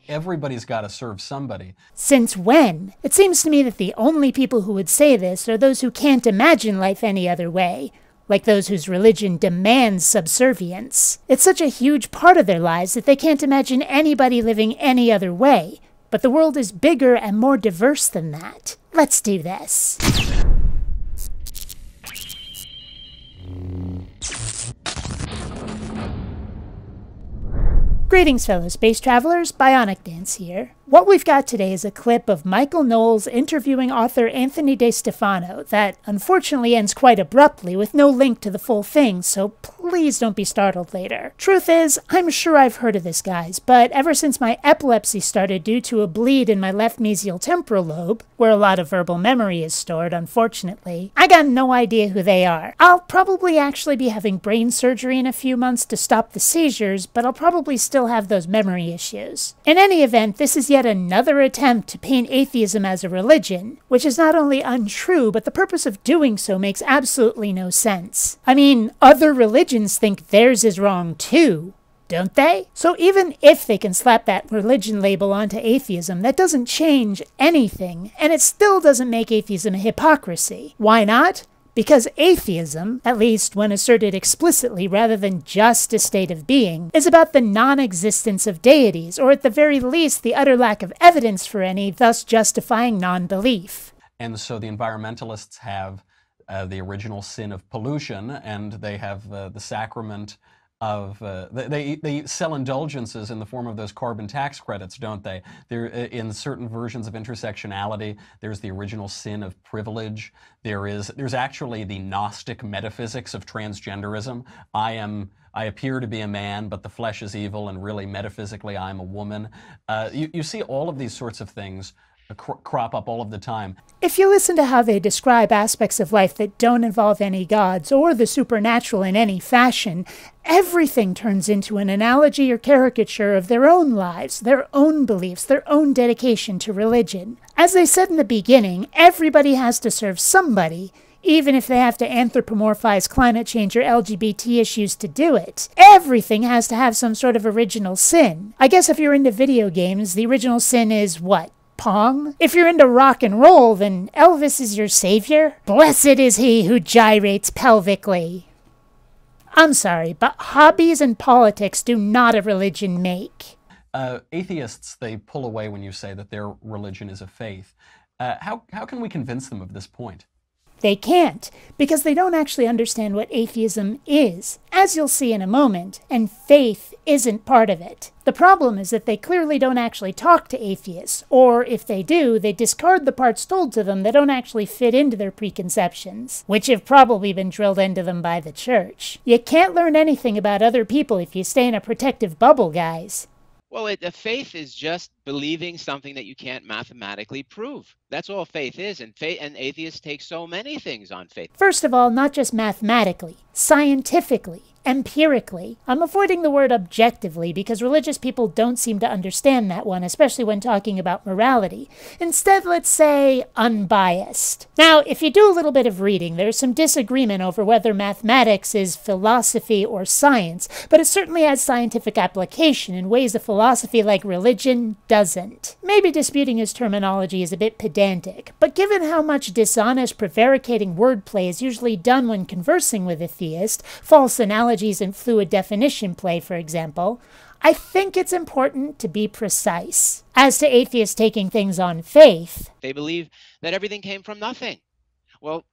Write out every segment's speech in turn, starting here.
Everybody's got to serve somebody. Since when? It seems to me that the only people who would say this are those who can't imagine life any other way, like those whose religion demands subservience. It's such a huge part of their lives that they can't imagine anybody living any other way. But the world is bigger and more diverse than that. Let's do this. Greetings, fellow space travelers. BionicDance here. What we've got today is a clip of Michael Knowles interviewing author Anthony DeStefano that unfortunately ends quite abruptly with no link to the full thing, so please don't be startled later. Truth is, I'm sure I've heard of this guys, but ever since my epilepsy started due to a bleed in my left mesial temporal lobe, where a lot of verbal memory is stored, unfortunately, I got no idea who they are. I'll probably actually be having brain surgery in a few months to stop the seizures, but I'll probably still have those memory issues. In any event, this is yet another attempt to paint atheism as a religion, which is not only untrue, but the purpose of doing so makes absolutely no sense. I mean, other religions think theirs is wrong too, don't they? So even if they can slap that religion label onto atheism, that doesn't change anything, and it still doesn't make atheism a hypocrisy. Why not? Because atheism, at least when asserted explicitly rather than just a state of being, is about the non-existence of deities, or at the very least the utter lack of evidence for any, thus justifying non-belief. And so the environmentalists have the original sin of pollution, and they have the sacrament of, they sell indulgences in the form of those carbon tax credits, don't they? There, in certain versions of intersectionality, there's the original sin of privilege. There's actually the Gnostic metaphysics of transgenderism. I appear to be a man, but the flesh is evil, and really metaphysically I'm a woman. You see all of these sorts of things crop up all of the time. If you listen to how they describe aspects of life that don't involve any gods or the supernatural in any fashion, everything turns into an analogy or caricature of their own lives, their own beliefs, their own dedication to religion. As they said in the beginning, everybody has to serve somebody, even if they have to anthropomorphize climate change or LGBT issues to do it. Everything has to have some sort of original sin. I guess if you're into video games, the original sin is what? Pong? If you're into rock and roll, then Elvis is your savior? Blessed is he who gyrates pelvically. I'm sorry, but hobbies and politics do not a religion make. Atheists, they pull away when you say that their religion is a faith. How can we convince them of this point? They can't, because they don't actually understand what atheism is, as you'll see in a moment, and faith isn't part of it. The problem is that they clearly don't actually talk to atheists, or if they do, they discard the parts told to them that don't actually fit into their preconceptions, which have probably been drilled into them by the church. You can't learn anything about other people if you stay in a protective bubble, guys. Well, a faith is just believing something that you can't mathematically prove. That's all faith is, and atheists take so many things on faith. First of all, not just mathematically, scientifically, empirically. I'm avoiding the word objectively because religious people don't seem to understand that one, especially when talking about morality. Instead, let's say unbiased. Now, if you do a little bit of reading, there's some disagreement over whether mathematics is philosophy or science, but it certainly has scientific application in ways a philosophy like religion doesn't. Maybe disputing his terminology is a bit pedantic, but given how much dishonest, prevaricating wordplay is usually done when conversing with a theist, false analogies and fluid definition play, for example, I think it's important to be precise. As to atheists taking things on faith, they believe that everything came from nothing. Well,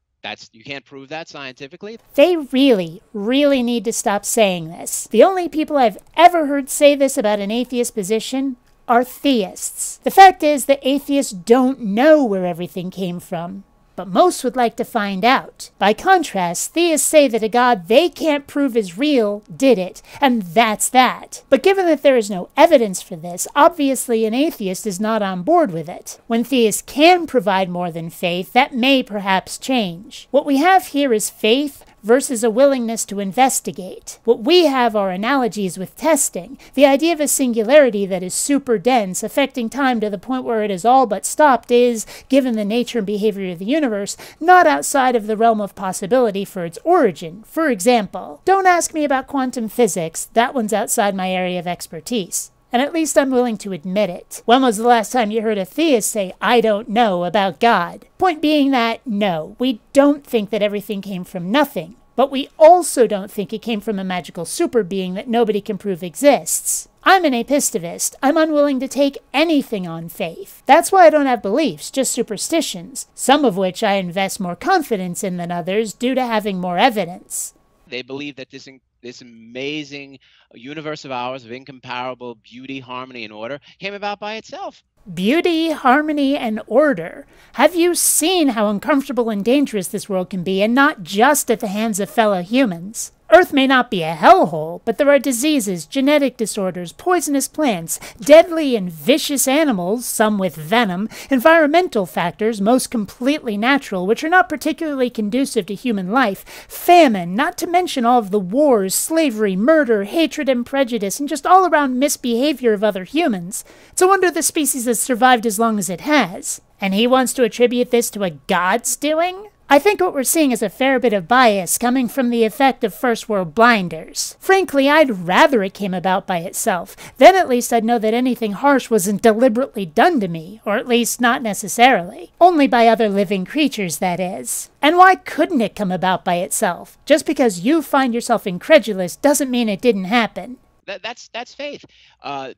you can't prove that scientifically. They really, really need to stop saying this. The only people I've ever heard say this about an atheist position are theists. The fact is that atheists don't know where everything came from, but most would like to find out. By contrast, theists say that a God they can't prove is real did it, and that's that. But given that there is no evidence for this, obviously an atheist is not on board with it. When theists can provide more than faith, that may perhaps change. What we have here is faith versus a willingness to investigate. What we have are analogies with testing. The idea of a singularity that is super dense, affecting time to the point where it is all but stopped is, given the nature and behavior of the universe, not outside of the realm of possibility for its origin. For example, don't ask me about quantum physics, that one's outside my area of expertise. and at least I'm willing to admit it. When was the last time you heard a theist say, "I don't know" about God? Point being that, no, we don't think that everything came from nothing, but we also don't think it came from a magical super being that nobody can prove exists. I'm an apistivist. I'm unwilling to take anything on faith. That's why I don't have beliefs, just superstitions, some of which I invest more confidence in than others due to having more evidence. They believe that this amazing universe of ours of incomparable beauty, harmony, and order came about by itself. Beauty, harmony, and order. Have you seen how uncomfortable and dangerous this world can be, and not just at the hands of fellow humans? Earth may not be a hellhole, but there are diseases, genetic disorders, poisonous plants, deadly and vicious animals, some with venom, environmental factors, most completely natural, which are not particularly conducive to human life, famine, not to mention all of the wars, slavery, murder, hatred and prejudice, and just all-around misbehavior of other humans. It's a wonder the species has survived as long as it has. And he wants to attribute this to a god's doing? I think what we're seeing is a fair bit of bias coming from the effect of first world blinders. Frankly, I'd rather it came about by itself. Then at least I'd know that anything harsh wasn't deliberately done to me, or at least not necessarily. Only by other living creatures, that is. And why couldn't it come about by itself? Just because you find yourself incredulous doesn't mean it didn't happen. That's faith.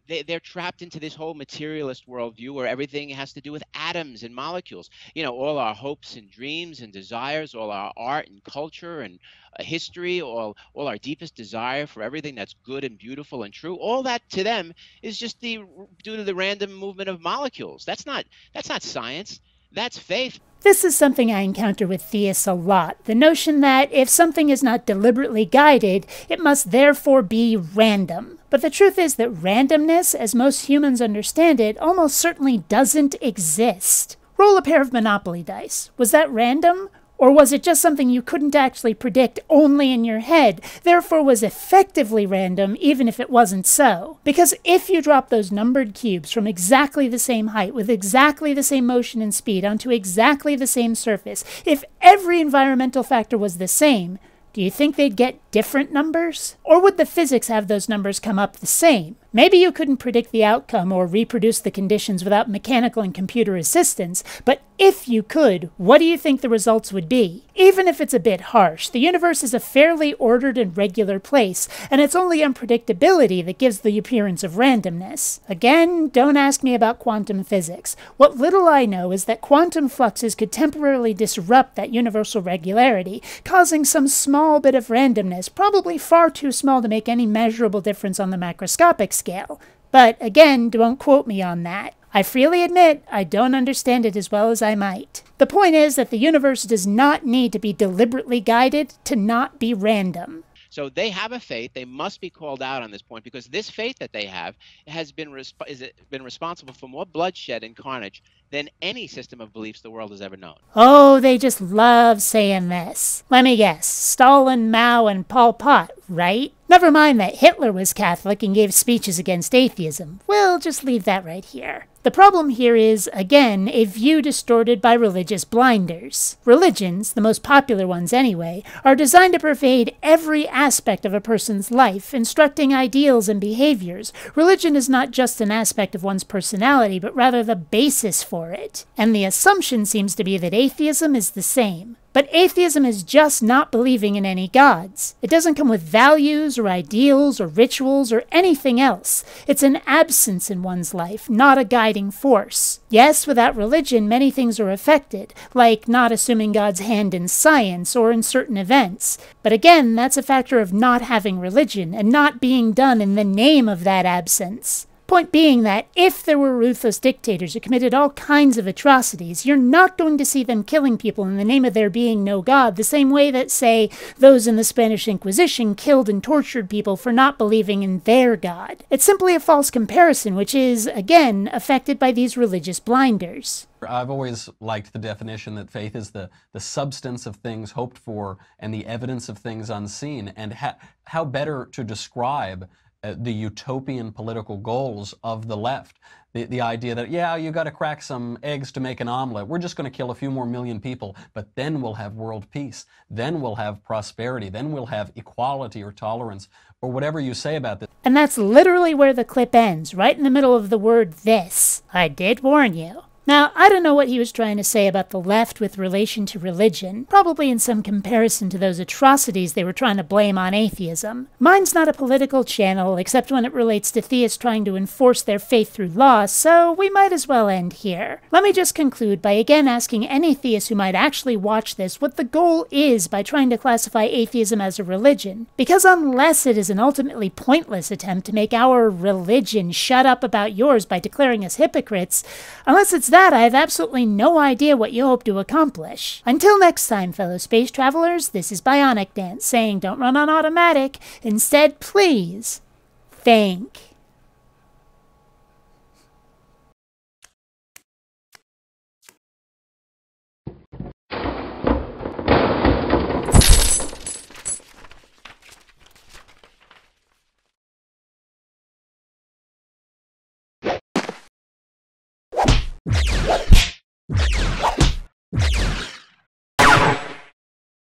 They're trapped into this whole materialist worldview where everything has to do with atoms and molecules. All our hopes and dreams and desires, all our art and culture and history, all our deepest desire for everything that's good and beautiful and true. All that to them is just due to the random movement of molecules. That's not science. That's faith. This is something I encounter with theists a lot, the notion that if something is not deliberately guided, it must therefore be random. But the truth is that randomness, as most humans understand it, almost certainly doesn't exist. Roll a pair of Monopoly dice. Was that random? Or was it just something you couldn't actually predict only in your head, therefore was effectively random even if it wasn't so? Because if you drop those numbered cubes from exactly the same height with exactly the same motion and speed onto exactly the same surface, if every environmental factor was the same, do you think they'd get different numbers? Or would the physics have those numbers come up the same? Maybe you couldn't predict the outcome or reproduce the conditions without mechanical and computer assistance, but if you could, what do you think the results would be? Even if it's a bit harsh, the universe is a fairly ordered and regular place, and it's only unpredictability that gives the appearance of randomness. Again, don't ask me about quantum physics. What little I know is that quantum fluxes could temporarily disrupt that universal regularity, causing some small bit of randomness, probably far too small to make any measurable difference on the macroscopic scale. But again, don't quote me on that. I freely admit I don't understand it as well as I might. The point is that the universe does not need to be deliberately guided to not be random. So they have a faith. They must be called out on this point because this faith that they have has been responsible for more bloodshed and carnage than any system of beliefs the world has ever known. Oh, they just love saying this. Let me guess, Stalin, Mao, and Pol Pot, right? Never mind that Hitler was Catholic and gave speeches against atheism. We'll just leave that right here. The problem here is, again, a view distorted by religious blinders. Religions, the most popular ones anyway, are designed to pervade every aspect of a person's life, instructing ideals and behaviors. Religion is not just an aspect of one's personality, but rather the basis for it. And the assumption seems to be that atheism is the same. But atheism is just not believing in any gods. It doesn't come with values or ideals or rituals or anything else. It's an absence in one's life, not a guiding force. Yes, without religion, many things are affected, like not assuming God's hand in science or in certain events. But again, that's a factor of not having religion and not being done in the name of that absence. Point being that if there were ruthless dictators who committed all kinds of atrocities, you're not going to see them killing people in the name of there being no God, the same way that, say, those in the Spanish Inquisition killed and tortured people for not believing in their God. It's simply a false comparison, which is, again, affected by these religious blinders. I've always liked the definition that faith is the substance of things hoped for and the evidence of things unseen, and how better to describe the utopian political goals of the left. The idea that, yeah, you got to crack some eggs to make an omelet. We're just going to kill a few more million people, but then we'll have world peace. Then we'll have prosperity. Then we'll have equality or tolerance or whatever you say about this. And that's literally where the clip ends, right in the middle of the word this. I did warn you. Now, I don't know what he was trying to say about the left with relation to religion, probably in some comparison to those atrocities they were trying to blame on atheism. Mine's not a political channel, except when it relates to theists trying to enforce their faith through law, so we might as well end here. Let me just conclude by again asking any theist who might actually watch this what the goal is by trying to classify atheism as a religion, because unless it is an ultimately pointless attempt to make our religion shut up about yours by declaring us hypocrites, unless it's that, I have absolutely no idea what you hope to accomplish. Until next time, fellow space travelers, this is BionicDance saying don't run on automatic. Instead, please think.